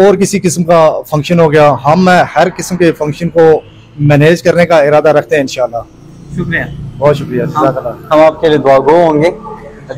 और किसी किस्म का फंक्शन हो गया, हम हर किस्म के फंक्शन को मैनेज करने का इरादा रखते हैं इंशाल्लाह। शुक्रिया, बहुत शुक्रिया। हम आपके लिए दुआ गो होंगे।